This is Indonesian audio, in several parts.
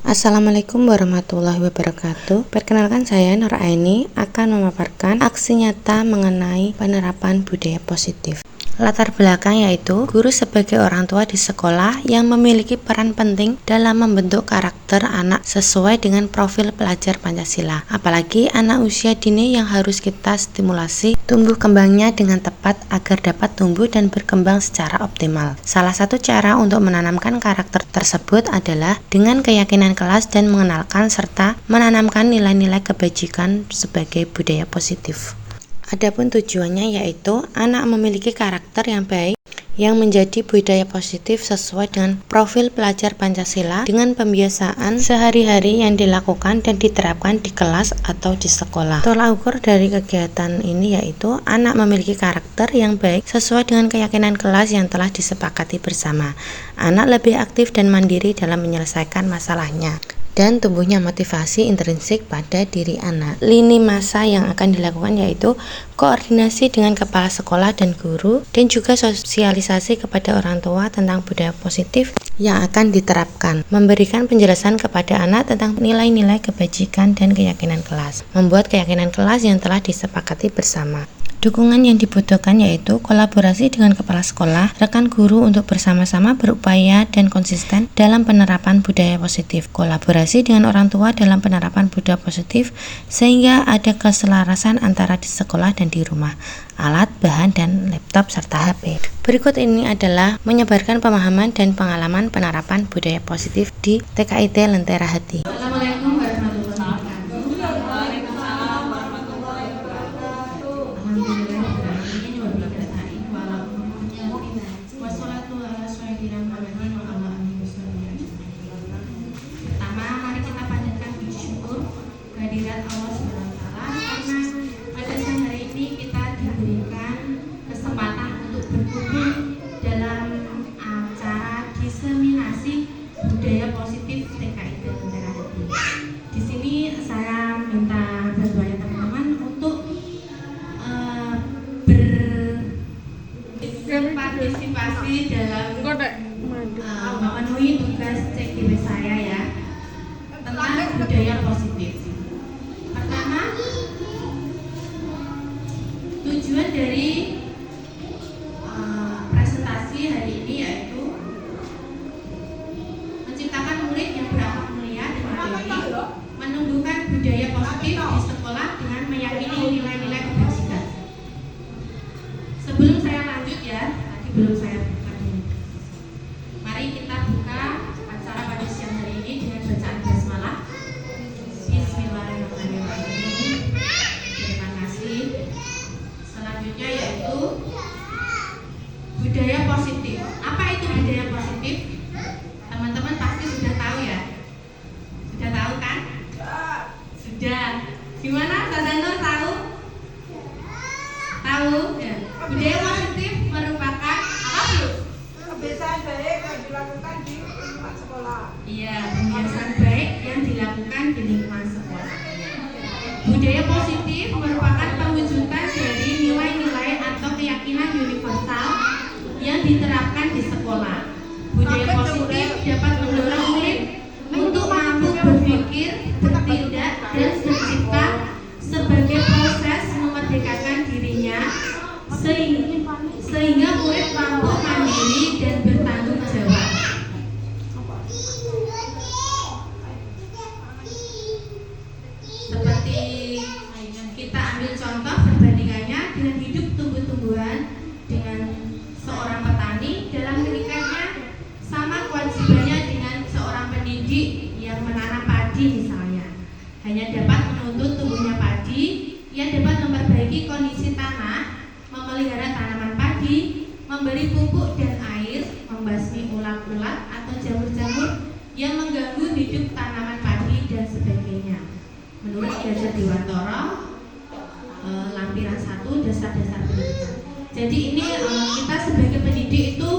Assalamualaikum warahmatullahi wabarakatuh. Perkenalkan, saya Nur Aini akan memaparkan aksi nyata mengenai penerapan budaya positif. Latar belakang yaitu guru sebagai orang tua di sekolah yang memiliki peran penting dalam membentuk karakter anak sesuai dengan profil pelajar Pancasila. Apalagi anak usia dini yang harus kita stimulasi tumbuh kembangnya dengan tepat agar dapat tumbuh dan berkembang secara optimal. Salah satu cara untuk menanamkan karakter tersebut adalah dengan keyakinan kelas dan mengenalkan serta menanamkan nilai-nilai kebajikan sebagai budaya positif. Adapun tujuannya yaitu anak memiliki karakter yang baik yang menjadi budaya positif sesuai dengan profil pelajar Pancasila dengan pembiasaan sehari-hari yang dilakukan dan diterapkan di kelas atau di sekolah. Tolak ukur dari kegiatan ini yaitu anak memiliki karakter yang baik sesuai dengan keyakinan kelas yang telah disepakati bersama. Anak lebih aktif dan mandiri dalam menyelesaikan masalahnya dan tumbuhnya motivasi intrinsik pada diri anak. Lini masa yang akan dilakukan yaitu koordinasi dengan kepala sekolah dan guru dan juga sosialisasi kepada orang tua tentang budaya positif yang akan diterapkan, memberikan penjelasan kepada anak tentang nilai-nilai kebajikan dan keyakinan kelas, membuat keyakinan kelas yang telah disepakati bersama. Dukungan yang dibutuhkan yaitu kolaborasi dengan kepala sekolah, rekan guru untuk bersama-sama berupaya dan konsisten dalam penerapan budaya positif, kolaborasi dengan orang tua dalam penerapan budaya positif sehingga ada keselarasan antara di sekolah dan di rumah, alat, bahan, dan laptop serta HP. Berikut ini adalah menyebarkan pemahaman dan pengalaman penerapan budaya positif di TKIT Lentera Hati. Assalamualaikum warahmatullahi wabarakatuh. Pertama, mari kita panjatkan puji syukur kehadirat Allah SWT karena pada siang hari ini kita diberikan kesempatan untuk berkumpul dalam acara diseminasi budaya positif TKIT Lentera Hati. Di sini saya minta bantuan teman-teman untuk berpartisipasi dalam memenuhi tugas CGW saya ya tentang budaya positif. Pertama, tujuan dari presentasi hari ini yaitu menciptakan murid yang berakhlak mulia dan mandiri, menumbuhkan budaya positif di sekolah dengan meyakini nilai-nilai kebajikan. Sebelum saya lanjut ya, tadi belum saya buka dulu. Mari kita buka acara pada siang hari ini dengan bacaan basmalah. Bismillahirrahmanirrahim. Terima kasih. Selanjutnya yaitu budaya positif. Apa itu budaya positif? Teman-teman pasti sudah tahu ya. Sudah tahu kan? Sudah. Gimana? Nur tahu? Tahu? Ya. Budaya positif merupakan apa Bu? Kebiasaan baik yang dilakukan di lingkungan sekolah. Iya, kebiasaan baik yang dilakukan di lingkungan sekolah. Budaya positif merupakan perwujudan dari nilai-nilai atau keyakinan universal yang diterapkan di sekolah. Budaya positif dapat mendorong murid untuk mampu berpikir, bertindak, dan bercipta sebagai proses memerdekakan dirinya sehingga murid mampu mandiri dan bertanggung jawab. Seperti kita ambil contoh perbandingannya dengan hidup tumbuh-tumbuhan dengan seorang petani dalam meningkatnya sama kewajibannya dengan seorang pendidik yang menanam padi misalnya. Hanya dapat menuntut tumbuhnya padi, ia dapat memperbaiki kondisi tanah, memelihara tanaman padi, memberi pupuk dan air, membasmi ulat-ulat atau jamur-jamur yang mengganggu hidup tanaman padi dan sebagainya. Menurut Ki Hajar Dewantara, lampiran 1 dasar-dasar pendidikan. Jadi ini kita sebagai pendidik itu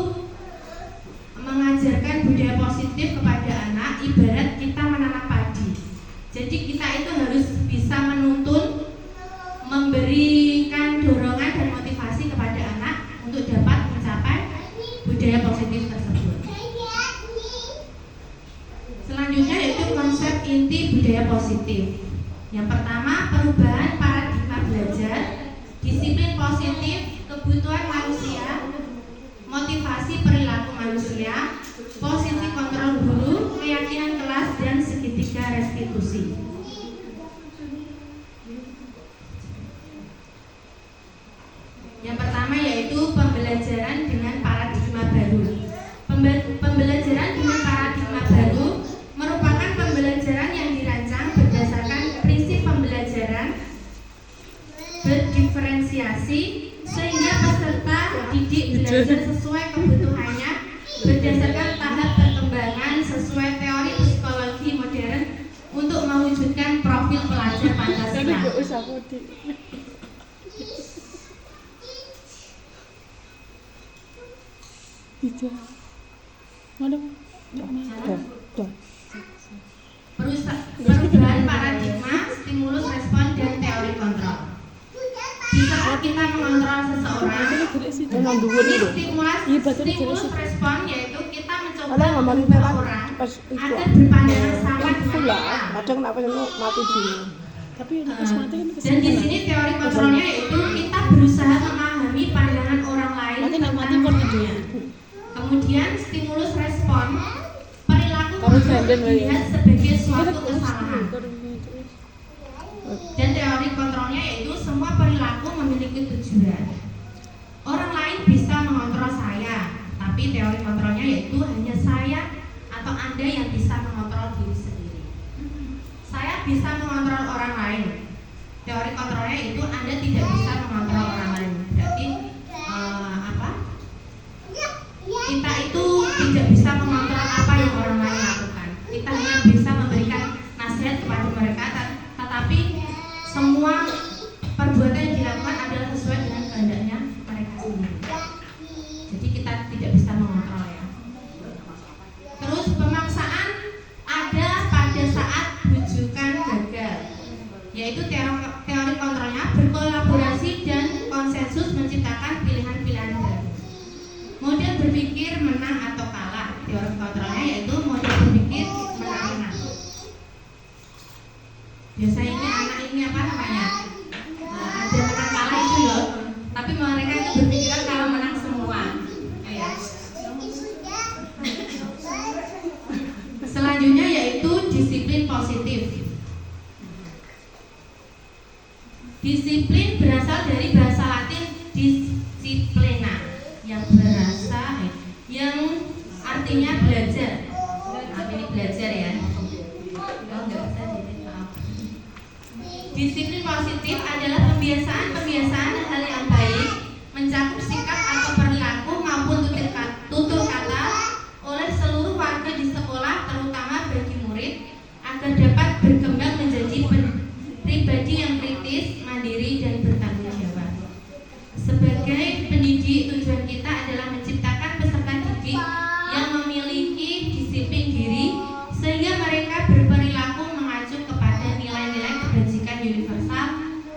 mengajarkan budaya positif kepada anak ibarat kita menanam padi. Jadi kita itu harus bisa menuntun, memberikan dorongan dan motivasi kepada anak untuk dapat mencapai budaya positif tersebut. Selanjutnya yaitu inti budaya positif. Yang pertama, perubahan paradigma belajar, disiplin positif, kebutuhan manusia, motivasi perilaku manusia, posisi kontrol guru, keyakinan kelas, dan segitiga restitusi. Yang pertama yaitu pembelajaran dengan paradigma baru. Pembelajaran dengan paradigma baru merupakan pembelajaran yang dirancang berdasarkan prinsip pembelajaran berdiferensiasi sehingga peserta didik belajar sesuai kebutuhannya berdasarkan tahap perkembangan sesuai teori psikologi modern untuk mewujudkan profil pelajar Pancasila. Perubahan paradigma, stimulus respon, dan teori kontrol. Di saat kita mengontrol seseorang, stimulus respon yaitu kita mencoba mengubah orang agar berpandangan sama dengan kita. Dan di sini teori kontrolnya yaitu kita berusaha memahami pandangan orang lain tentang dirinya. Kemudian stimulus respon, perilaku dilihat sebagai suatu kesalahan. Dan teori kontrolnya yaitu semua perilaku memiliki tujuan. Orang lain bisa mengontrol saya, tapi teori kontrolnya yaitu hanya saya atau Anda yang bisa mengontrol diri sendiri. Saya bisa mengontrol orang lain. Teori kontrolnya itu Anda tidak bisa mengontrol orang lain. Berarti kita itu tidak bisa mengontrol apa yang orang lain lakukan. Kita hanya bisa memberikan nasihat kepada mereka, tetapi semua perbuatan yang dilakukan adalah sesuai dengan kehendaknya mereka sendiri. Jadi kita tidak bisa mengontrol ya. Terus pemaksaan ada pada saat rujukan gagal, yaitu teori kontrolnya berkolaborasi dan konsensus menciptakan pilihan-pilihan baru. Model berpikir menang atau kalah, teori kontrolnya yaitu model berpikir menang-menang. Biasanya ini apa namanya? Ada menang kalah itu loh, tapi mereka itu berpikiran kalau menang semua. Ya. Selanjutnya yaitu disiplin positif. Disiplin berasal dari bahasa Latin disciplina, yang artinya belajar. Ini belajar ya. Disiplin positif adalah pembiasaan hal yang baik, mencakup sikap atau perilaku maupun tutur kata oleh seluruh warga di sekolah, terutama bagi murid, agar dapat berkembang menjadi pribadi yang kritis, mandiri, dan bertanggung jawab. Sebagai pendidik, tujuan kita adalah menciptakan peserta didik yang memiliki disiplin diri sehingga mereka berperilaku mengacu kepada nilai-nilai kebajikan universal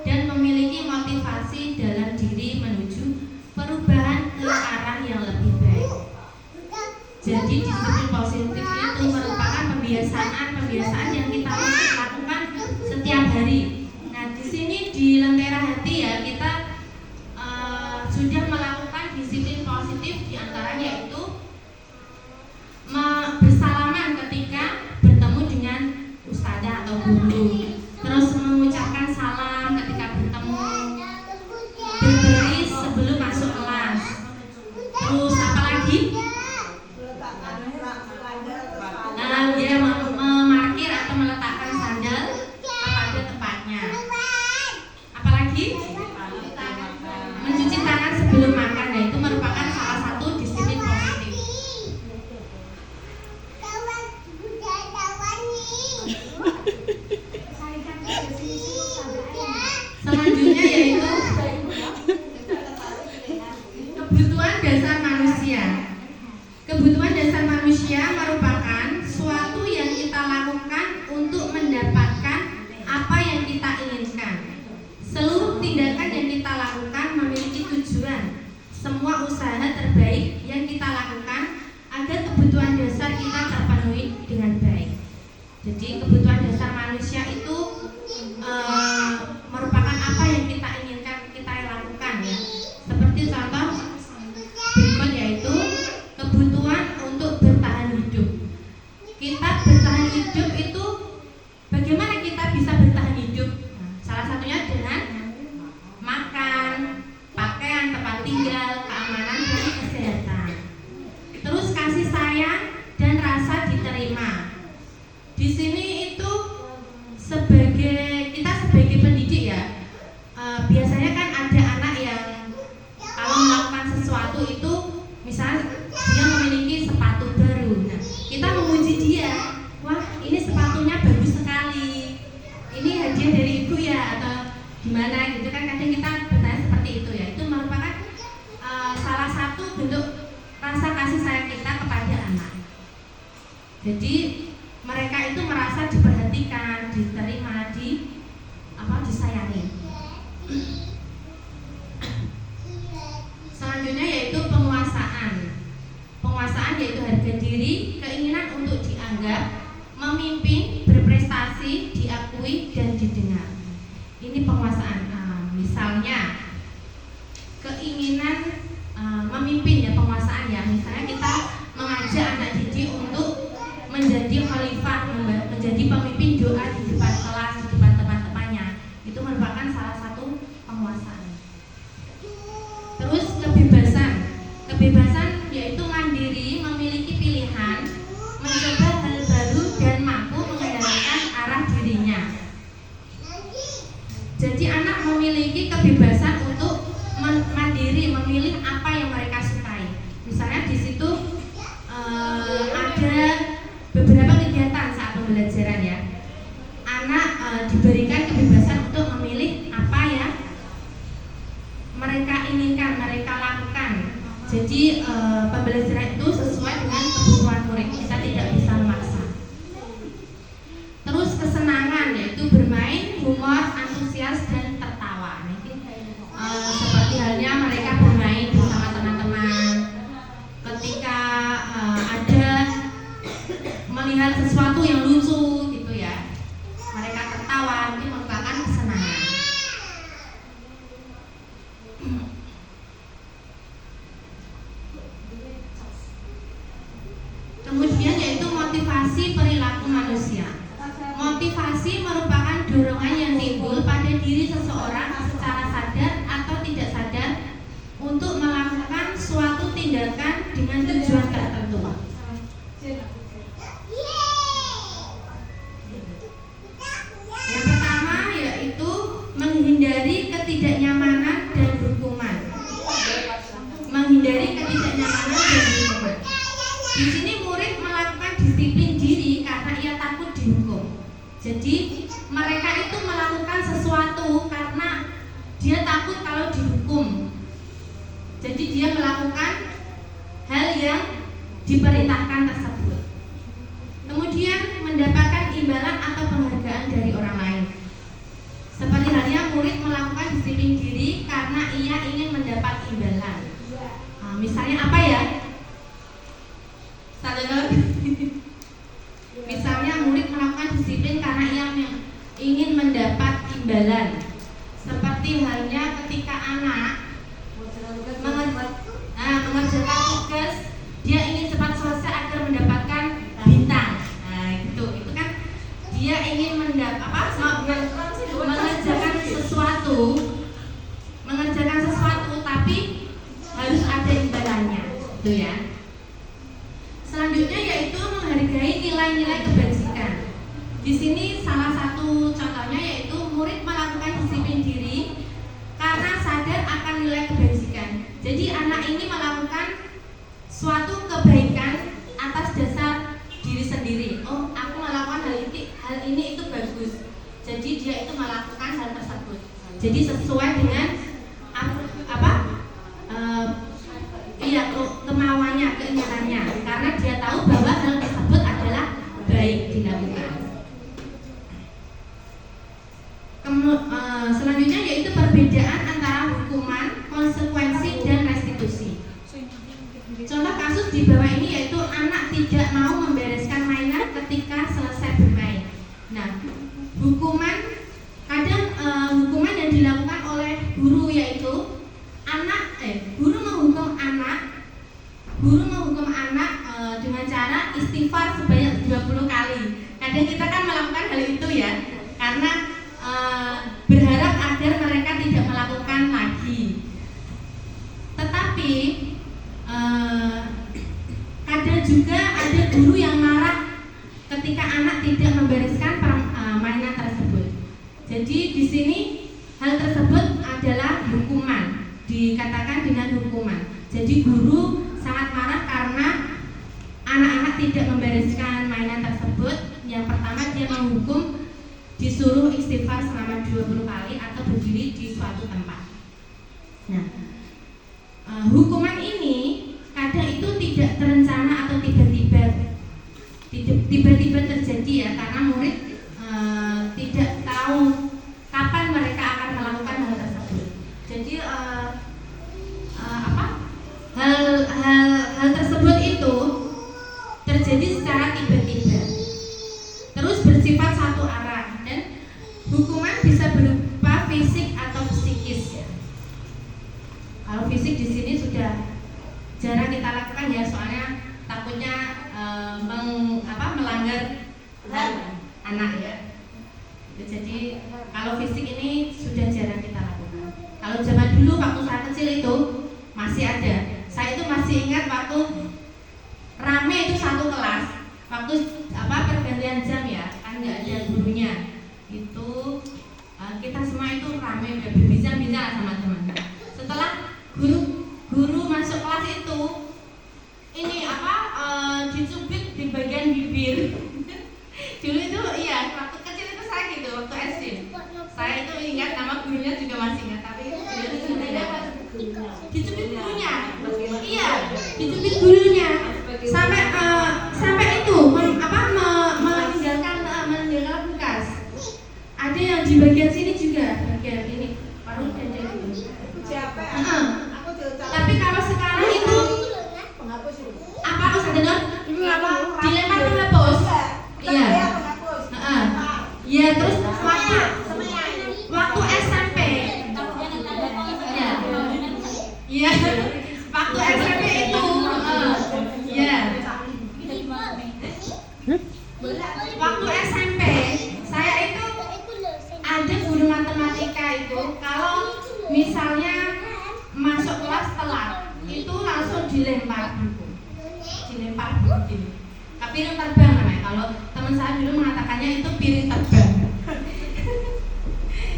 dan memiliki motivasi dalam diri menuju perubahan ke arah yang lebih baik. Jadi disiplin positif itu merupakan pembiasaan yang kita lakukan setiap hari. Nah, di sini di Lentera Hati ya kita sudah melakukan disiplin positif, diantaranya yaitu bersalaman ketika bertemu dengan ustazah atau guru, terus mengucapkan salam ketika bertemu, berbaris sebelum masuk kelas, terus apa lagi? Dia memarkir atau meletakkan sandal pada tempatnya. Apalagi mencuci tangan sebelum makan. Nah, itu merupakan salah satu disiplin positif. Selanjutnya yaitu kebutuhan dasar manusia. Kebutuhan dasar manusia merupakan suatu yang kita lakukan untuk mendapatkan apa yang kita inginkan. Seluruh tindakan yang kita lakukan memiliki tujuan. Semua usaha terbaik yang kita lakukan agar kebutuhan dasar kita terpenuhi dengan baik. Jadi kebutuhan manusia itu merupakan apa yang kita inginkan kita lakukan ya. Seperti contoh berikut yaitu kebutuhan untuk bertahan hidup. Kita bertahan hidup itu bagaimana kita bisa bertahan hidup? Nah, salah satunya dengan makan, pakaian, tempat tinggal, keamanan dan kesehatan. Terus kasih sayang dan rasa diterima. Di sini itu kita sebagai pendidik ya, biasanya kan ada anak yang kalau melakukan sesuatu itu misalnya dia memiliki sepatu baru, nah kita memuji dia, wah ini sepatunya bagus sekali, ini hadiah dari ibu ya atau gimana gitu kan, kadang kita bertanya seperti itu ya. Itu merupakan salah satu bentuk rasa kasih sayang kita kepada anak. Jadi mereka itu merasa diperhatikan, diterima, disayangi. Selanjutnya yaitu penguasaan. Penguasaan yaitu harga diri, keinginan untuk dianggap, memimpin, berprestasi, diakui dan didengar. Ini penguasaan. Misalnya keinginan memimpin ya, penguasaan ya. Misalnya kita mengajak anak didik untuk menjadi khalifah, menjadi pemimpin doa di depan kelas, di depan teman-temannya. Itu merupakan salah satu penguasaan. Terus kebebasan yaitu mandiri, memiliki pilihan, mencoba hal baru dan mampu mengendalikan arah dirinya. Jadi anak memiliki kebebasan untuk mandiri, memilih apa yang mereka sukai. Misalnya di situ ada beberapa kegiatan saat pembelajaran ya. Anak diberikan kebebasan untuk memilih apa yang mereka inginkan, mereka lakukan. Jadi pembelajaran itu sesuai dengan kebutuhan murid. Kita tidak bisa memaksa. Terus kesenangan yaitu bermain, humor, antusias dan tertawa. Seperti halnya mereka bermain bersama teman-teman. Ketika ada melihat sesuatu yang lucu gitu ya, mereka tertawa, itu merupakan kesenangan. Kemudian yaitu motivasi perilaku manusia. Motivasi merupakan dorongan yang timbul pada diri seseorang secara sadar atau tidak sadar untuk melakukan suatu tindakan dengan tujuan tertentu. Yang pertama yaitu menghindari ketidaknyamanan dan hukuman. Menghindari ketidaknyamanan dan hukuman. Di sini murid melakukan disiplin diri karena ia takut dihukum. Jadi mereka itu melakukan sesuatu karena dia takut kalau dihukum. Jadi dia melakukan hal yang diperintahkan tersebut. Kemudian mendapatkan imbalan atau penghargaan dari orang lain. Seperti halnya murid melakukan disiplin diri karena ia ingin mendapat imbalan. Misalnya apa ya? Misalnya murid melakukan disiplin karena ia ingin mendapat imbalan. Seperti halnya ketika anak mengerjakan tugas, dia ingin cepat selesai agar mendapatkan bintang. Nah, itu kan dia ingin mengerjakan sesuatu tapi harus ada imbalannya, gitu ya. Selanjutnya yaitu menghargai nilai-nilai kebajikan. Di sini salah satu contohnya yaitu murid melakukan disiplin diri karena sadar akan nilai kebajikan. Jadi anak ini melakukan suatu kebaikan atas dasar diri sendiri. Oh, aku melakukan hal ini itu bagus. Jadi dia itu melakukan hal tersebut. Jadi sesuai dengan kemauannya, keinginannya, karena dia tahu bahwa hal tersebut adalah baik dilakukan. Selanjutnya yaitu perbedaan antara hukuman, konsekuensi, dan restitusi. Contoh kasus di bawah ini yaitu anak tidak mau membereskan mainan ketika selesai bermain. Nah, kadang kita kan melakukan hal itu ya, karena berharap agar mereka tidak melakukan lagi. Tetapi kadang juga ada guru yang marah ketika anak tidak membereskan mainan tersebut. Jadi di sini hal tersebut adalah hukuman, dikatakan dengan hukuman. Jadi guru sangat marah karena anak-anak tidak membereskan mainan tersebut. Yang pertama, dia menghukum disuruh istighfar selama 20 kali atau berdiri di suatu tempat. Nah, hukuman ini kadang itu tidak terencana atau tiba-tiba terjadi ya, karena murid tidak tahu kapan mereka akan melakukan hal tersebut. Jadi hal tersebut itu terjadi secara tiba-tiba, terus bersifat satu arah, dan hukuman bisa berupa fisik atau psikis ya. Kalau fisik di sini sudah jarang kita lakukan ya, soalnya takutnya melanggar anak ya. Jadi kalau fisik ini sudah jarang kita lakukan. Kalau zaman dulu waktu saya kecil itu masih ada. Saya itu masih ingat waktu rame itu satu kelas, waktu pergantian jam ya, kan nggak ada gurunya. Itu kita semua itu rame udah berbincang-bincang sama teman-teman. Setelah guru masuk kelas itu ini dicubit di bagian bibir. Dulu itu iya, waktu kecil itu saya gitu, waktu SD. Saya itu ingat nama gurunya juga masih ingat, tapi dia itu dicubit gurunya. Iya, dicubit gurunya. Sampai itu meninggalkan bekas. Ada yang di bagian sini juga, bagian ini paruh dan jari. Tapi kalau sekarang itu apa Ustaz Denor? Dilempar penghapus. Iya. Ya, terus waktu SMP. Iya. Waktu SMP itu waktu SMP saya itu ada guru matematika itu, kalau misalnya masuk kelas telat itu langsung dilempar buku gini. Piring terbang namanya. Kalau teman saya dulu mengatakannya itu piring terbang.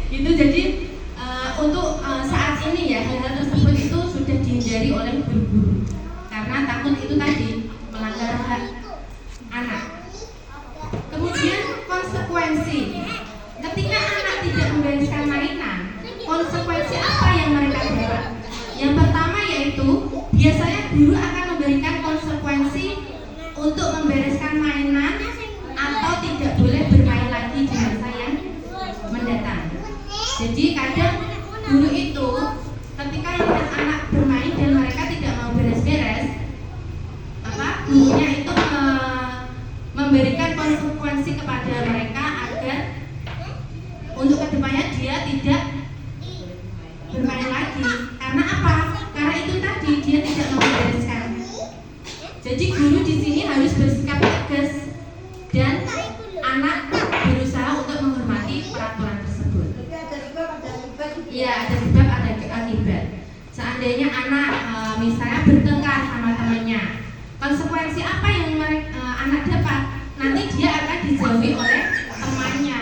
Itu jadi untuk saat ini ya, hal-hal tersebut itu sudah dihindari oleh guru-guru karena takut itu tadi melanggar hak anak. Kemudian konsekuensi ketika anak tidak membereskan mainan, konsekuensi apa yang mereka dapat? Yang pertama yaitu biasanya guru akan memberikan konsekuensi untuk membereskan mainan atau tidak boleh bermain lagi di masa yang mendatang. Jadi kadang guru itu ketika melihat anak bermain dan mereka tidak mau beres-beres, gurunya itu memberikan konsekuensi kepada mereka agar untuk kedepannya dia tidak bermain lagi. Karena apa? Karena itu tadi dia tidak mau bereskan. Jadi guru di sini harus bersikap tegas dan anak berusaha untuk menghormati peraturan tersebut. Iya, ada sebab ada akibat. Seandainya anak misalnya bertengkar sama temannya, konsekuensi apa yang anak dapat? Nanti dia akan dijauhi oleh temannya.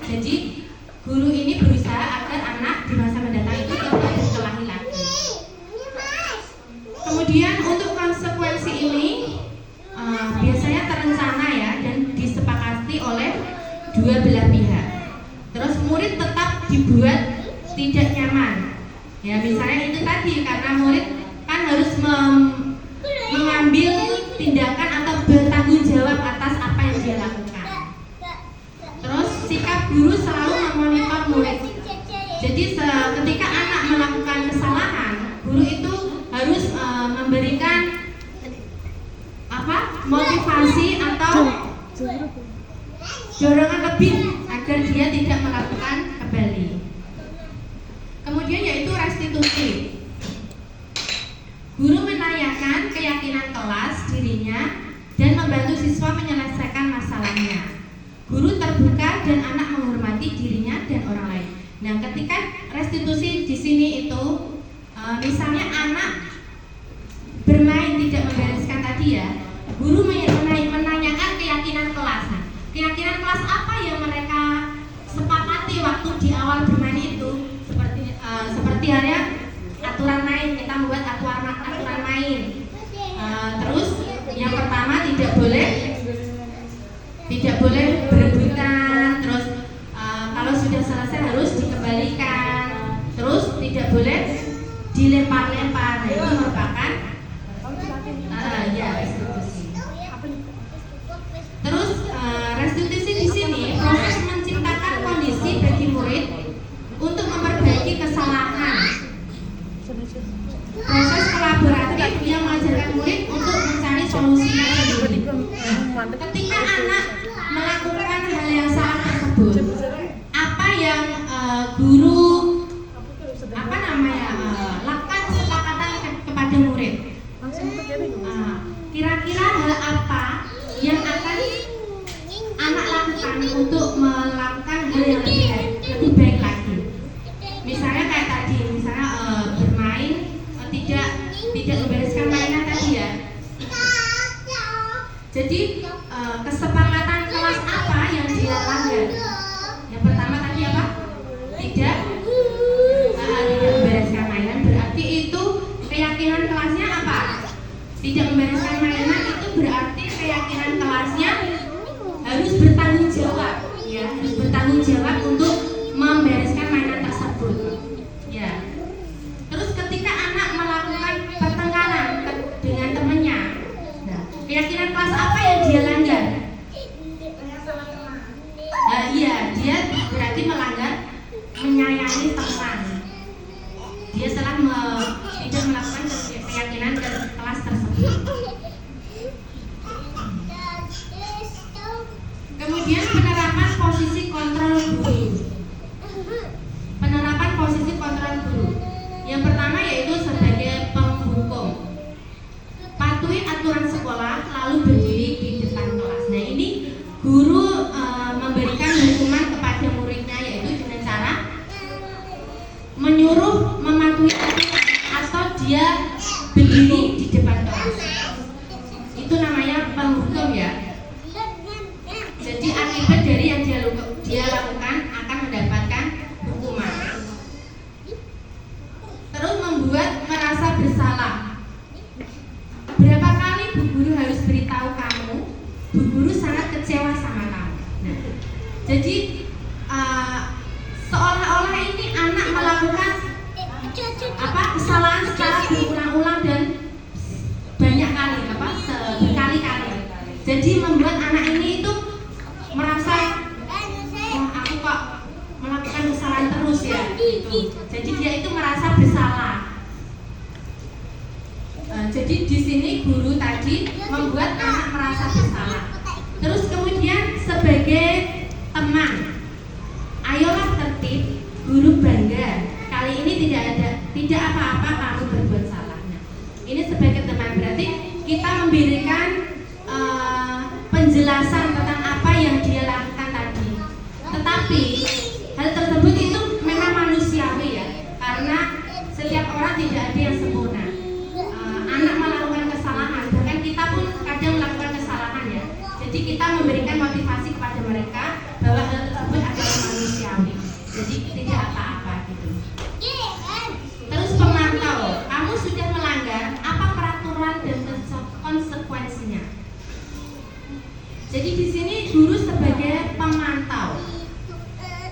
Jadi guru ini berusaha agar anak di masa mendatang itu tidak berkelahi lagi. Kemudian untuk konsekuensi ini biasanya terencana ya dan disepakati oleh dua belah pihak. Terus murid tetap dibuat tidak nyaman. Ya misalnya itu tadi, karena murid kan harus mengambil tindakan atau bertanggung jawab atas apa yang dia lakukan. Terus sikap guru selalu memonitor murid. Jadi ketika anak melakukan kesalahan, guru itu harus memberikan motivasi atau dorongan lebih agar dia tidak melakukan kembali. Kemudian yaitu restitusi. Guru menanyakan keyakinan kelas dirinya dan membantu siswa menyelesaikan masalahnya. dirinya dan orang lain. Nah, ketika restitusi di sini itu misalnya anak bermain tidak membereskan tadi ya, guru menanyakan keyakinan kelas. Nah, keyakinan kelas apa yang mereka sepakati waktu di awal bermain itu? Seperti halnya aturan main, kita membuat aturan main. Terus yang pertama tidak boleh berebutan. Terus kalau sudah selesai harus dikembalikan. Terus tidak boleh dilempar-lempar. Nah, itu merupakan ya restitusi. Terus restitusi di sini proses menciptakan kondisi bagi murid untuk memperbaiki kesalahan. Proses kolaboratif yang mengajarkan murid untuk mencari solusinya sendiri. Ketika anak melakukan hal yang salah tersebut, apa yang guru lakukan kesepakatan kepada murid? Kira-kira hal apa yang akan anak lakukan untuk melakukan hal yang lebih baik lagi? Misalnya kayak tadi, misalnya bermain tidak membereskan mainan tadi ya. Jadi kesepakatan kelas apa yang dia langgar? Yang pertama tadi apa? Tidak membereskan mainan. Berarti itu keyakinan kelasnya apa? Tidak membereskan mainan itu berarti keyakinan kelasnya harus bertanggung jawab, ya, harus bertanggung jawab untuk membereskan mainan tersebut. Ya. Terus ketika anak melakukan pertengkaran dengan temannya, nah, keyakinan kelas apa yang dia langgar? Iya, dia berarti melanggar menyayangi teman. Dia telah tidak melakukan keyakinan kelas tersebut. Kemudian penerapan posisi kontrol guru. Penerapan posisi kontrol guru. Yang pertama yaitu sebagai penghukum. Patuhi aturan sekolah lalu berdiri di depan kelas. Nah, ini guru memberikan hukuman kepada muridnya yaitu dengan cara menyuruh mematuhi atau dia berdiri di depan kelas. Itu namanya penghukum ya. Jadi akibat dari yang dia lakukan akan mendapatkan hukuman. Terus membuat merasa bersalah. Berapa kali bu guru harus beritahu kamu, bu guru sangat kecewa sama kamu. Nah, jadi seolah-olah ini anak melakukan kesalahan secara berulang-ulang dan banyak kali, berkali-kali. Jadi membuat anak ini itu merasa, aku kok melakukan kesalahan terus ya. Gitu. Jadi dia itu merasa bersalah. Jadi di sini guru tadi membuat anak merasa bersalah. Terus kemudian sebagai teman, ayolah tertib, guru bangga. Kali ini tidak apa-apa kamu berbuat salah. Nah, ini sebagai teman berarti kita memberikan penjelasan tentang apa yang dia lakukan tadi. Tetapi hal tersebut itu memang manusiawi ya, karena setiap orang tidak ada yang sempurna. Anak melakukan kesalahan, bahkan kita pun kadang melakukan kesalahan ya. Jadi kita memberikan motivasi kepada mereka bahwa hal tersebut adalah manusiawi. Jadi tidak apa-apa gitu. Terus pemantau, kamu sudah melanggar apa peraturan dan konsekuensinya. Jadi di sini guru sebagai pemantau.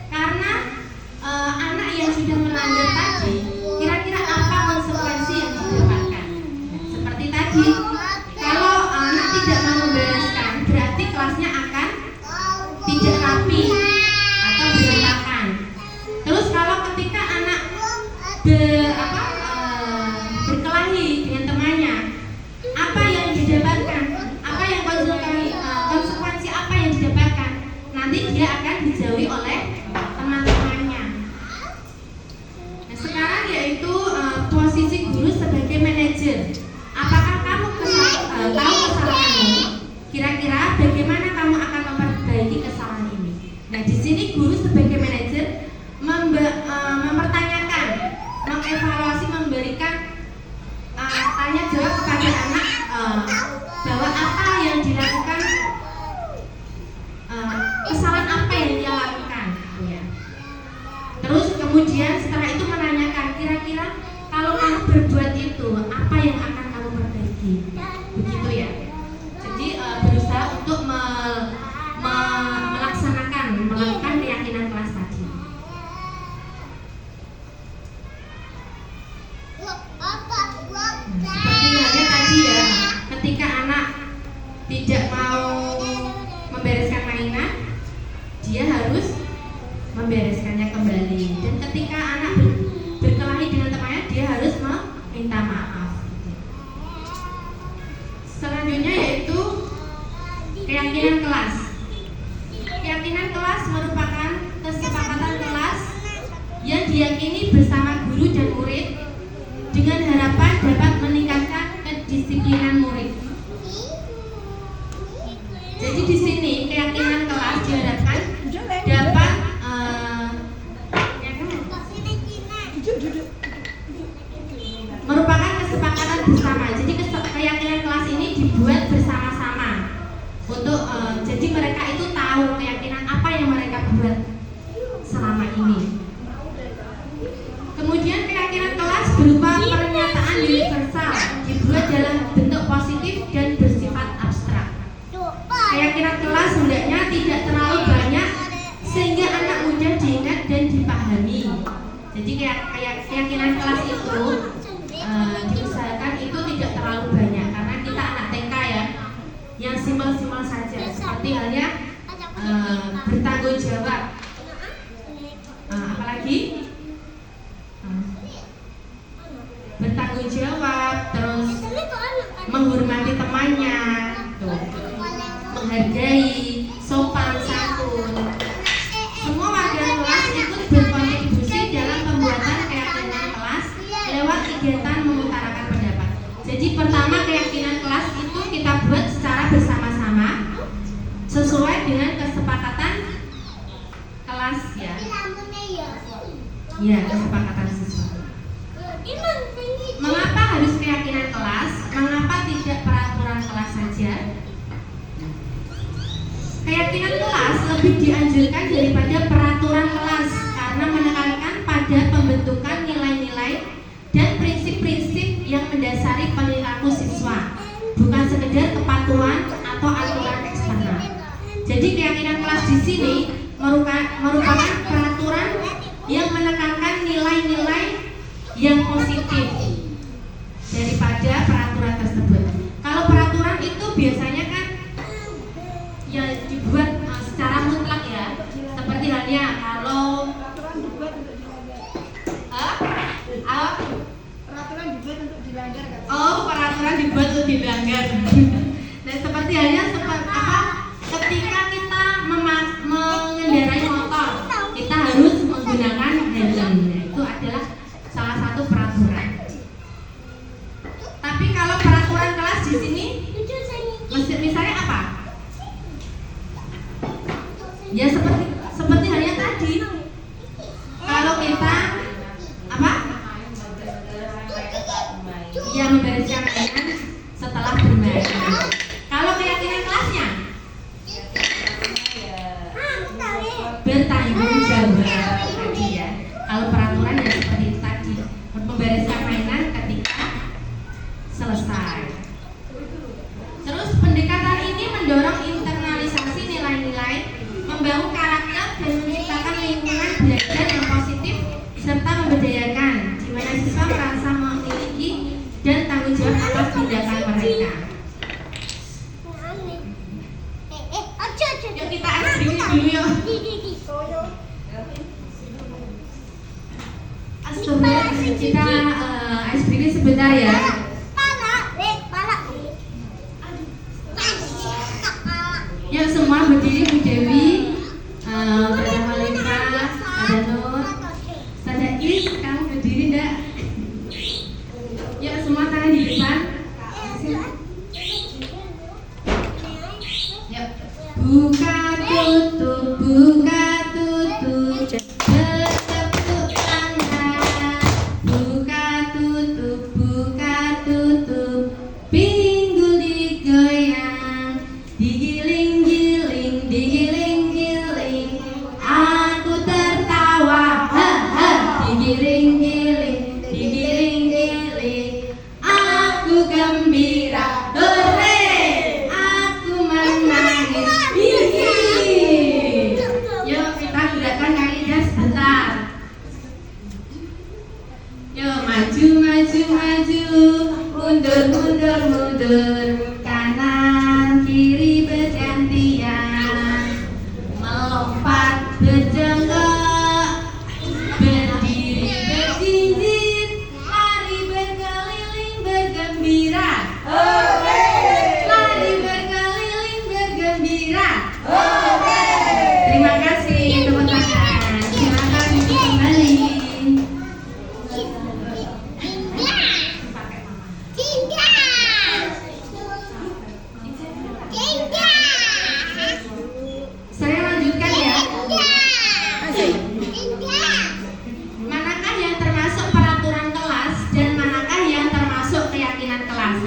Karena anak yang sudah melanggar tadi, kira-kira apa konsekuensi yang didapatkan? Seperti tadi, kalau anak tidak mau membereskan, berarti kelasnya akan tidak rapi atau berantakan. Terus kalau ketika anak berkelahi dengan temannya, apa yang didapatkan? Apa yang konsekuensi apa yang didapatkan? Nanti dia akan dijauhi oleh teman-temannya. Nah, sekarang yaitu posisi guru sebagai manajer. Apakah kamu tahu kesalahanmu? Kira-kira bagaimana kamu akan memperbaiki kesalahan ini? Nah, di sini guru sebagai manajer Kemudian setelah itu menanyakan, kira-kira kalau kamu berbuat itu, apa yang akan kamu perbaiki? Begitu ya. Jadi berusaha untuk melakukan keyakinan kelas tadi. Seperti halnya tadi ya, ketika anak tidak mau membereskan mainan, dia harus membereskannya kembali. Dan ketika anak berkelahi dengan temannya, dia harus meminta maaf. Selanjutnya yaitu keyakinan kelas. Keyakinan kelas merupakan kesepakatan kelas yang diyakini bersama guru dan murid dengan harapan dapat meningkatkan kedisiplinan murid. Jadi di sini keyakinan kelas diharapkan dapat merupakan kesepakatan bersama. Jadi keyakinan kelas ini dibuat bersama-sama untuk jadi mereka itu tahu keyakinan apa yang mereka buat selama ini. Kemudian keyakinan kelas berupa pernyataan universal, dibuat dalam bentuk positif dan bersifat abstrak. Keyakinan kelas hendaknya tidak terlalu banyak sehingga anak mudah diingat dan dipahami. Jadi keyakinan kelas itu diusahakan itu tidak terlalu banyak karena kita anak TK ya, yang simpel-simpel saja. Seperti halnya bertanggung jawab. Apalagi bertanggung jawab, terus menghormati temannya, menghargai, sopan santun. Semua warga kelas ikut berkontribusi dalam pembuatan keyakinan kelas lewat kegiatan mengutarakan pendapat. Jadi pertama keyakinan kelas itu kita buat secara bersama-sama sesuai dengan kesepakatan kelas ya. Ya, kesepakatan siswa. Mengapa harus keyakinan kelas? Mengapa tidak peraturan kelas saja? Keyakinan kelas lebih dianjurkan daripada peraturan kelas karena menekankan pada pembentukan nilai-nilai dan prinsip-prinsip yang mendasari perilaku siswa, bukan sekedar kepatuhan atau aturan eksternal. Jadi keyakinan kelas di sini merupakan peraturan yang menekankan nilai-nilai yang positif daripada peraturan tersebut. Kalau peraturan itu biasanya kan ya dibuat secara mutlak ya, seperti halnya kalau peraturan dibuat untuk dilanggar kan? Peraturan dibuat untuk dilanggar. Dan seperti halnya ketika kita mengendarai motor, kita harus menggunakan helm. Itu adalah salah satu peraturan. Tapi kalau peraturan kelas di sini, misalnya apa? Ya seperti halnya tadi. Kalau kita ya membereskan mainan setelah bermain. Kalau keyakinan kelasnya bertanggung jawab tadi ya. Kalau peraturan ya seperti itu tadi, membereskan mainan ketika selesai. Terus pendekatan ini mendorong internalisasi nilai-nilai, membangun karakter dan menciptakan lingkungan belajar yang positif serta memberdayakan, di mana siswa merasa memiliki dan tanggung jawab atas tindakan mereka. Yuk kita asli dulu yuk. Astagfirullah, kita ice breaking sebentar ya. Yuk semua berdiri, Bu Dewi, Dada Malika, Dada Nur, Dada Is, kamu berdiri enggak? Yuk semua tangan di depan. Yuk. Buka tutup, bertepuk tangan. Buka tutup, berjongkok, berdiri berjinjit, lari berkeliling bergembira. Lari berkeliling bergembira. Terima kasih tepuk tangan. Silakan duduk kembali. Saya lanjutkan ya. Manakah yang termasuk peraturan kelas dan manakah yang termasuk keyakinan kelas?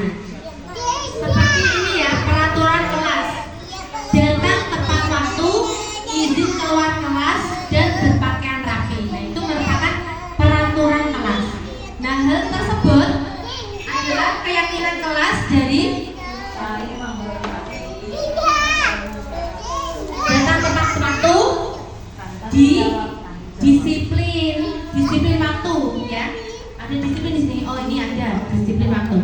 Seperti ini ya, peraturan kelas. Datang tepat waktu, izin keluar kelas, dan berpakaian rapi. Nah, itu merupakan peraturan kelas. Nah, hal tersebut adalah keyakinan kelas dari datang tepat waktu, di disiplin waktu ya. Ada disiplin di sini. Oh, ini ada disiplin waktu.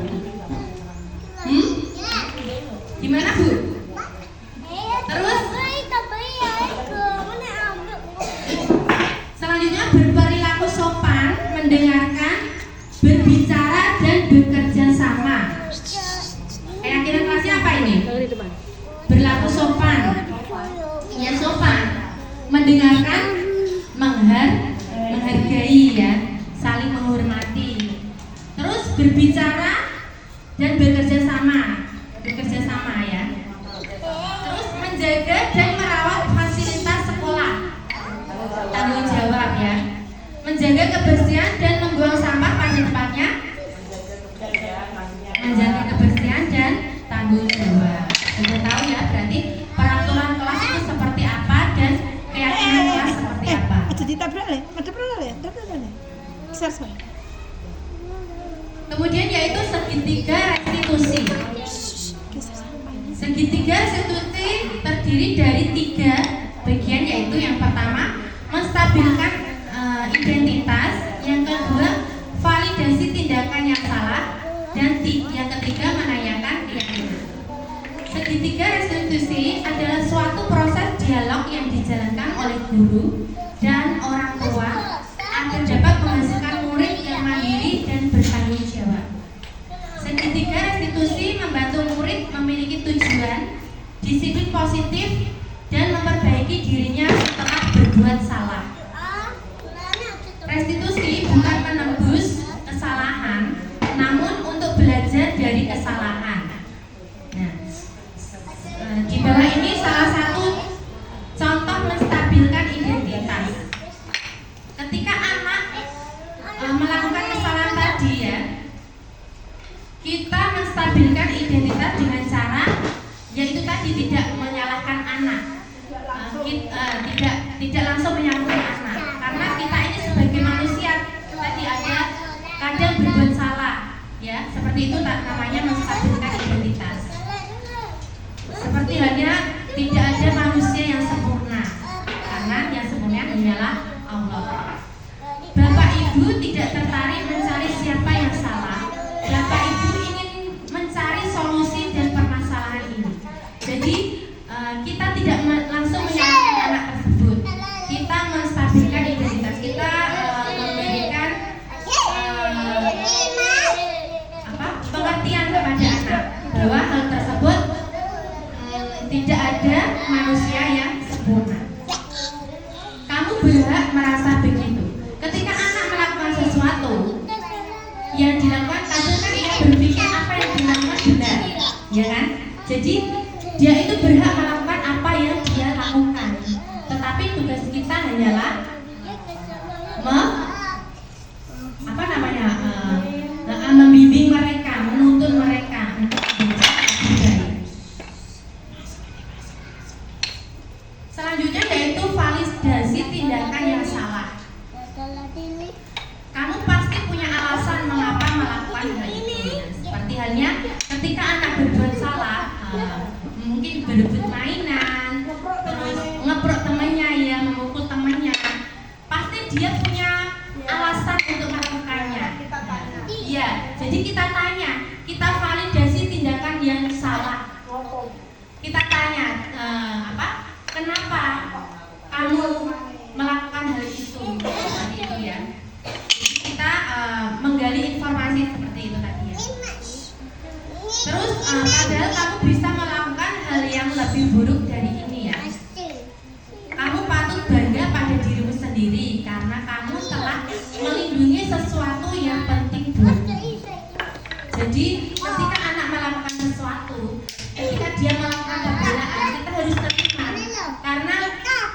Gimana Bu? Terus selanjutnya berperilaku sopan, mendengarkan, berbicara dan bekerja sama. Keyakinan kelasnya apa ini? Berlaku sopan. Ya, sopan. Mendengarkan, menghargai ya, saling menghormati. Terus berbicara dan bekerja sama ya. Terus menjaga dan merawat fasilitas sekolah, tanggung jawab ya. Menjaga kebersihan dan membuang sampah pada tempatnya. Menjaga kebersihan dan tanggung jawab. Sudah tahu ya, berarti peraturan kelas itu seperti apa dan keyakinan kelas seperti apa. Kemudian yaitu segitiga restitusi. Segitiga restitusi terdiri dari 3 bagian, yaitu yang pertama menstabilkan identitas, yang kedua validasi tindakan yang salah, dan yang ketiga menanyakan keyakinan. Segitiga restitusi adalah suatu proses dialog yang dijalankan oleh guru dan orang tua agar dapat menghasilkan murid yang mandiri dan bertanggung jawab. Segitiga restitusi membantu murid memiliki tujuan, disiplin positif, dan memperbaiki dirinya setelah berbuat salah. Restitusi bukan menembus kesalahan, namun untuk belajar dari kesalahan. Nah, di bawah ini salah satu contoh menstabilkan identitas. Ketika anak melakukan kesalahan tadi ya, kita menstabilkan identitas dengan cara yaitu tadi tidak menyalahkan anak, tidak langsung menyalahkan anak, karena kita ini sebagai manusia tadi ada kadang berbuat salah ya, seperti itu namanya menstabilkan identitas. Seperti halnya tidak ada manusia yang sempurna, karena yang sempurna hanyalah Allah. Bapak Ibu tidak tertarik mencari siapa yang salah. Bapak Ibu ingin mencari solusi dan permasalahan ini. Jadi kita tidak langsung menyalahkan anak tersebut. Kita menstabilkan identitas kita, memberikan pengertian kepada anak bahwa hal tersebut tidak ada manusia yang sempurna. Kamu berhak merasa begitu. Ketika anak melakukan sesuatu yang dilakukan, kadang kan ia berpikir apa yang dilakukan benar, ya kan? Jadi dia itu berhak melakukan apa yang dia lakukan. Tetapi tugas kita hanyalah membimbing mereka, menuntun mereka untuk berbaik. Selanjutnya yaitu validasi tindakan yang salah. Kamu pasti punya alasan mengapa melakukan hal ini. Seperti halnya ketika anak berbuat salah, mungkin berebut mainan, terus ngeprok temannya ya, memukul temannya. melakukan hal itu seperti itu ya. Kita menggali informasi seperti itu tadi ya. Terus padahal kamu bisa melakukan hal yang lebih buruk dari ini ya. Kamu patut bangga pada dirimu sendiri karena kamu telah melindungi sesuatu yang penting buatmu. Jadi ketika anak melakukan sesuatu, ketika dia melakukan pembelaan, kita harus terima karena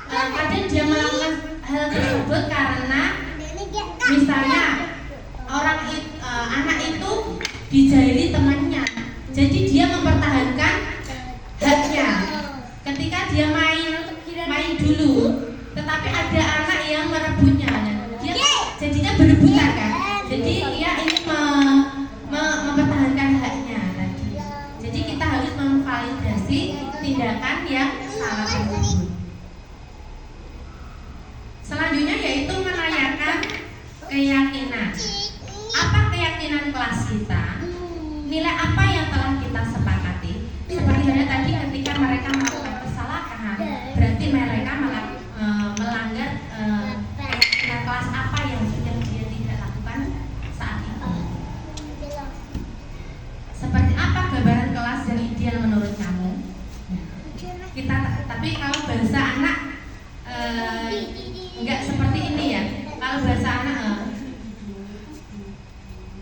kadang dia melakukan hal tersebut karena misalnya anak itu dijahili temannya, jadi dia mempertahankan haknya. Ketika dia main dulu, tetapi ada anak yang merebutnya, dia jadinya berebutan kan. Jadi dia ingin mempertahankan haknya tadi. Jadi kita harus memvalidasi tindakan yang salah tersebut. Selanjutnya yaitu menanyakan keyakinan. Apa keyakinan kelas kita? Nilai apa yang telah kita sepakati? Seperti halnya tadi ketika mereka melakukan kesalahan, berarti mereka melanggar keyakinan kelas apa yang dia tidak lakukan saat itu. Seperti apa gambaran kelas yang ideal menurut kamu? Tapi kalau bahasa anak enggak seperti ini ya. Kalau bahasa anak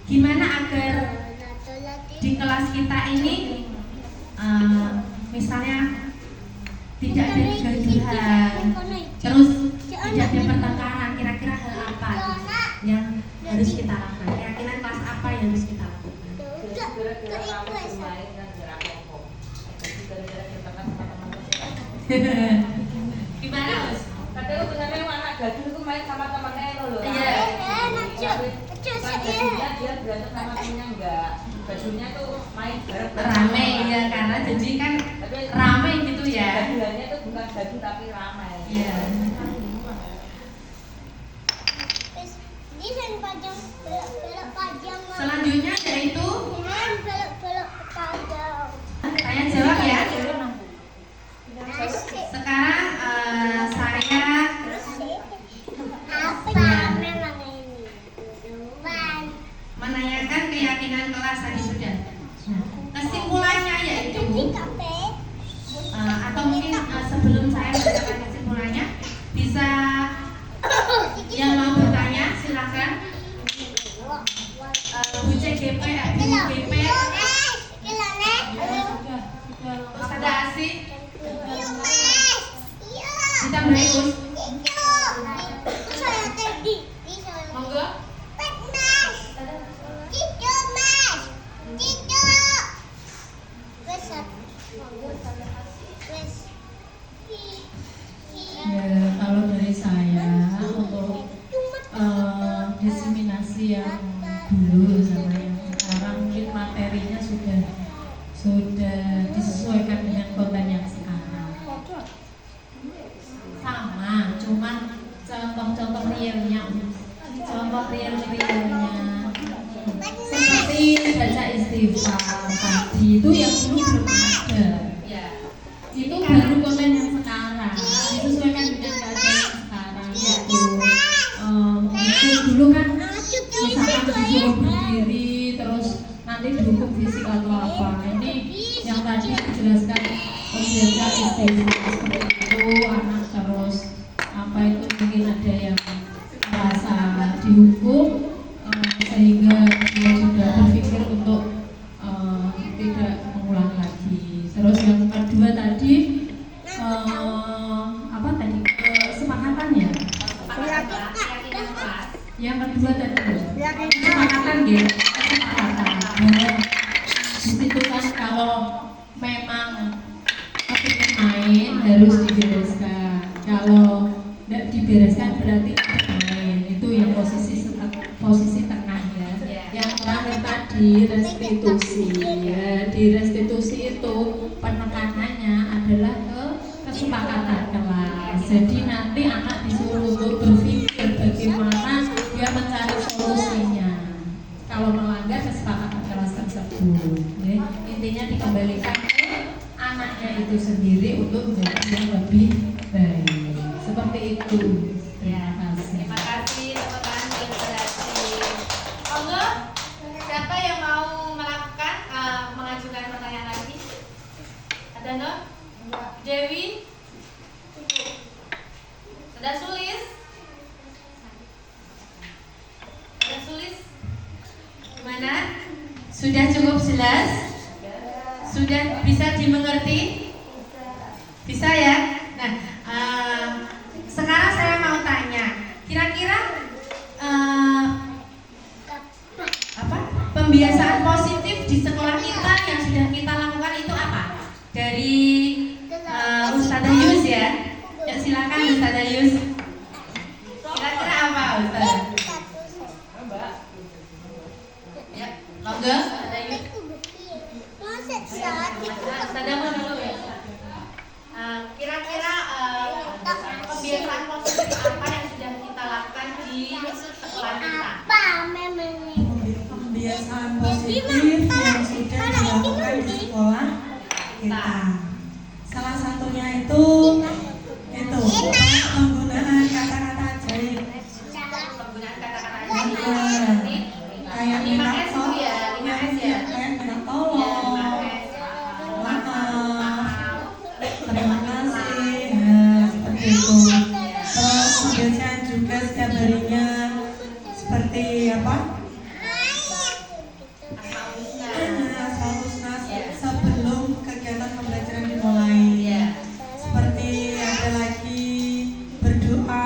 gimana agar di kelas kita ini misalnya tidak ada kegaduhan, terus tidak ada pertengkaran, kira-kira hal apa yang harus kita lakukan? Keyakinan kelas apa yang harus kita lakukan? Gimana Mas? Kadang sebenarnya anak gadul itu main sama temannya loh. Iya. Gadulnya dia berantem sama temennya enggak. Gadulnya tuh main bareng. Rame ya, karena jadi kan rame gitu ya. Gadulannya tuh bukan gadul tapi ramai. Iya. Selanjutnya yaitu saya jawab ya. Sekarang saya menanyakan keyakinan kelas tadi sudah. Kesimpulannya yaitu atau mungkin sebelum saya membacakan kesimpulannya, bisa yang mau bertanya silakan. Bu CGP, Bu GP, Ustazah Asih, ditambahin Gus. Monggo. Ya, kalau dari saya untuk diseminasi yang dulu sama yang sekarang mungkin materinya sudah disesuaikan dengan konten yang sekarang. Sama, cuman contoh realnya seperti baca istighfar tadi itu yang dulu belum ada. Itu baru konten yang sekarang disesuaikan dengan keadaan yang sekarang yaitu itu dulu kan misalkan disuruh berdiri terus nanti dihukum fisik atau apa. Ini yang tadi dijelaskan membaca istighfar seperti itu anak terus apa itu mungkin ada yang merasa dihukum sehingga dia juga berpikir untuk tidak mengulang lagi. Terus yang kedua tadi apa tadi kesepakatan ya? Yang kedua tadi kesepakatan ya, kesepakatan. Di situ kan kalau memang kepingin main harus dibereskan. Kalau tidak dibereskan berarti tidak main. Itu yang posisi tengah ya. Yang terakhir tadi restitusi ya. Di restitusi itu penekanannya adalah ke kesepakatan kelas. Jadi nanti anak disuruh untuk berpikir bagaimana dia mencari solusinya kalau melanggar kesepakatan kelas tersebut. Ya. Intinya dikembalikan ke anaknya itu sendiri untuk menjadi yang lebih baik. Seperti itu. itu. Ya, Terima kasih. terima kasih teman-teman inspirasi. Monggo, siapa yang mau melakukan mengajukan pertanyaan lagi? Ada no? Dewi? Sudah sulis? Sudah sulis? Gimana? Sudah cukup jelas? Sudah bisa dimengerti? Bisa ya? Nah, sekarang saya mau tanya, kira-kira pembiasaan positif di sekolah kita yang sudah kita lakukan itu apa? Dari Ustazah Yus ya? Ya silakan Ustazah Yus. Kira-kira apa Ustazah? Ya, monggo Ustazah Yus. Ustazah mau dulu ya. Kira-kira kebiasaan positif apa yang sudah kita lakukan di sekolah kita? Kebiasaan positif yang sudah dilakukan di sekolah kita. Salah satunya itu penggunaan kata-kata ajaib. Penggunaan kata-kata ajaib. Kayak 5S itu ya, 5S ya. kayak minta tolong, maaf, terima kasih, seperti itu. Terus kebiasaan juga setiap harinya seperti apa? Sebelum kegiatan pembelajaran dimulai, seperti ada lagi berdoa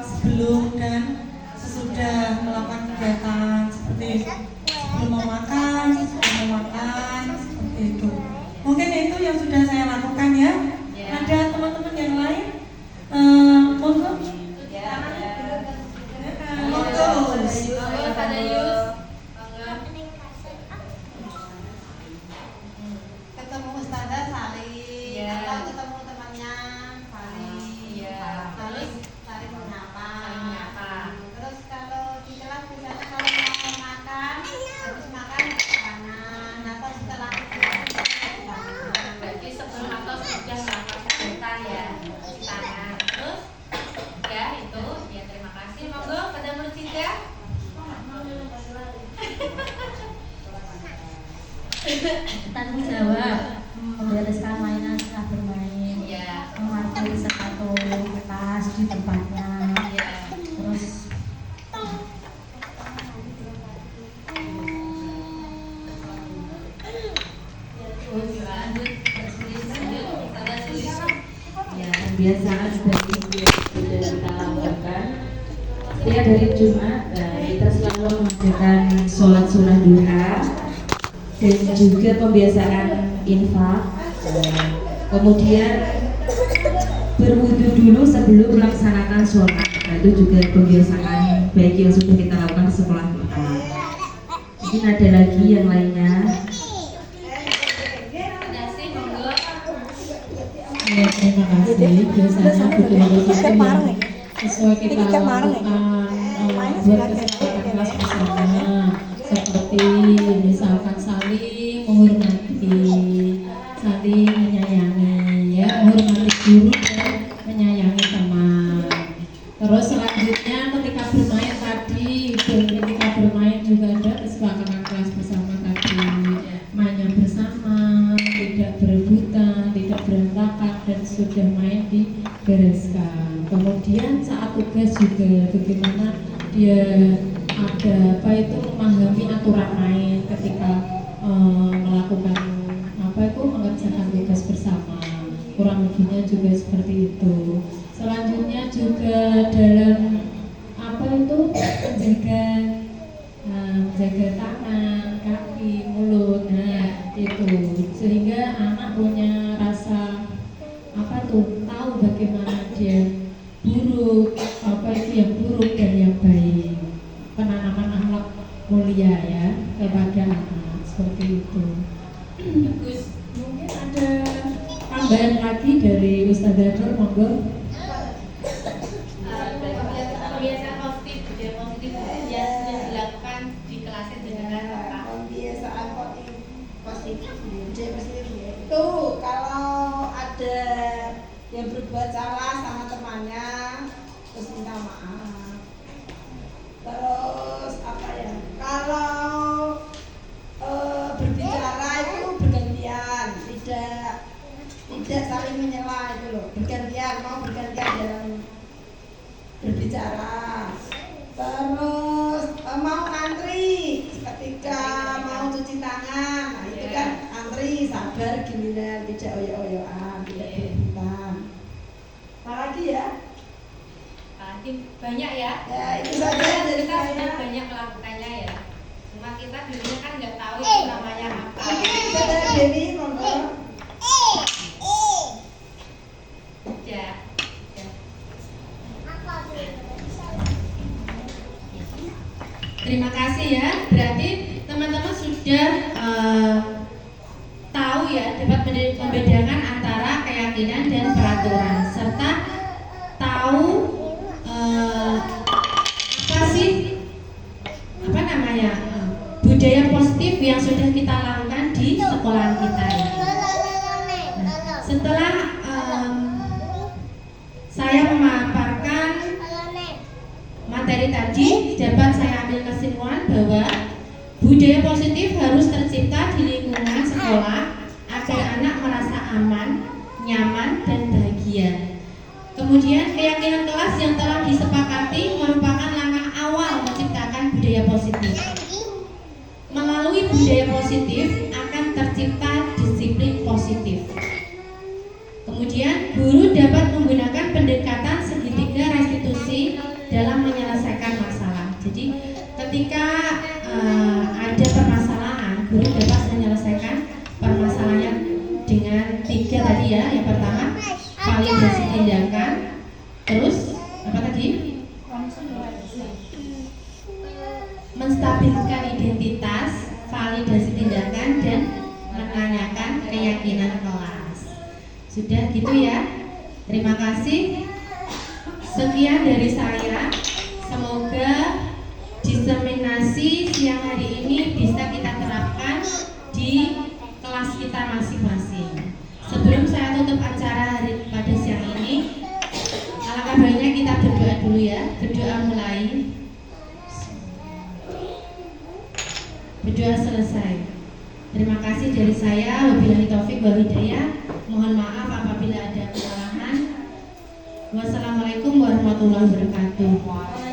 sebelum dan sesudah melakukan kegiatan, seperti sebelum mau makan, seperti itu. Mungkin itu yang sudah saya lakukan ya. Ada teman-teman yang lain? Monggo. Monggo. Ustazah Yus. Ketemu ustazah saling Iya. atau ketemu temannya saling Iya. terus saling menyapa. Saling menyapa. Terus kalau di kelas misalnya kalau mau makan habis makan kanan atau setelah itu kanan. Berarti sebelum atau sudah melakukan kegiatan ya, cuci tangan. Terus ya itu, ya terima kasih. Monggo pada Murcida. Tanggung jawab membereskan mainan setelah bermain, Ya, memarkir sepatu tas di tempatnya, ya. terus Lanjut, lanjut, Ustazah Sulis. Ya, kebiasaan dari yang sudah kita lakukan setiap hari Jumat, kita selalu mengerjakan sholat sunnah duha dan juga pembiasaan infak. Kemudian berwudu dulu sebelum melaksanakan sholat. Nah, itu juga kebiasaan baik yang sudah kita lakukan di sekolah kita. Mungkin ada lagi yang lainnya. Sudah sih, monggo. Ya, terima kasih. Biasanya betul-betul yang sesuai kita lakukan buat kesehatan kelas bersama, seperti misalkan saling menghormati, saling menyayangi, ya, menghormati guru dan menyayangi teman. Terus selanjutnya ketika bermain tadi, ketika bermain juga ada kesepakatan kelas bersama tadi, mainnya bersama, tidak berebutan, tidak berantakan, dan sudah main dibereskan. Kemudian saat tugas juga bagaimana dia ada apa itu memahami aturan main ketika melakukan apa itu mengerjakan tugas bersama, kurang lebihnya juga seperti itu. Selanjutnya juga dalam apa itu menjaga tangan, kaki, mulut, nah itu sehingga anak punya rasa apa tuh, tahu bagaimana dia buruk, apa itu yang buruk dan yang baik, penanaman akhlak mulia ya kepada anak, seperti itu. Bagus. Mungkin ada tambahan lagi dari Ustazah Nur, monggo. Kebiasaan positif, budaya positif yang sudah dilakukan di kelas dengan apa? Kebiasaan positif itu kalau ada yang berbuat salah sama temannya berbicara. Terus mau antri ketika mau cuci tangan, nah itu kan antri, sabar giliran, tidak oyo-oyoan, tidak berebutan. Apalagi ya? Banyak ya. Ya itu saja dari Kita sudah saya. banyak melakukannya ya. Cuma kita dulunya kan nggak tahu itu namanya apa. Saudara Dewi, monggo. Ya. Terima kasih ya. Berarti teman-teman sudah tahu ya, dapat membedakan antara keyakinan dan peraturan, serta tahu apa sih budaya positif yang sudah kita lakukan di sekolah kita ini. Setelah saya memaparkan materi tadi, dapat saya ambil kesimpulan bahwa budaya positif harus tercipta di lingkungan sekolah agar anak merasa aman, nyaman, dan bahagia. Kemudian keyakinan kelas yang telah disepakati merupakan langkah awal menciptakan budaya positif. Melalui budaya positif akan tercipta disiplin positif. Kemudian guru dapat menggunakan pendekatan segitiga restitusi dalam menyelesaikan masalah. Jadi ketika ada permasalahan, guru dapat menyelesaikan permasalahannya dengan 3 tadi ya. Yang pertama, validasi tindakan. Terus apa tadi? Menstabilkan identitas, validasi tindakan, dan menanyakan keyakinan kelas. Sudah gitu ya. Terima kasih. Sekian dari saya. Semoga diseminasi siang hari ini bisa kita terapkan di kelas kita masing-masing. Sebelum saya tutup acara hari pada siang ini, alangkah baiknya kita berdoa dulu ya. Berdoa mulai. Berdoa selesai. Terima kasih dari saya. Wabillahi taufik wal hidayah. Mohon maaf apabila ada kesalahan. Wassalamualaikum warahmatullahi wabarakatuh.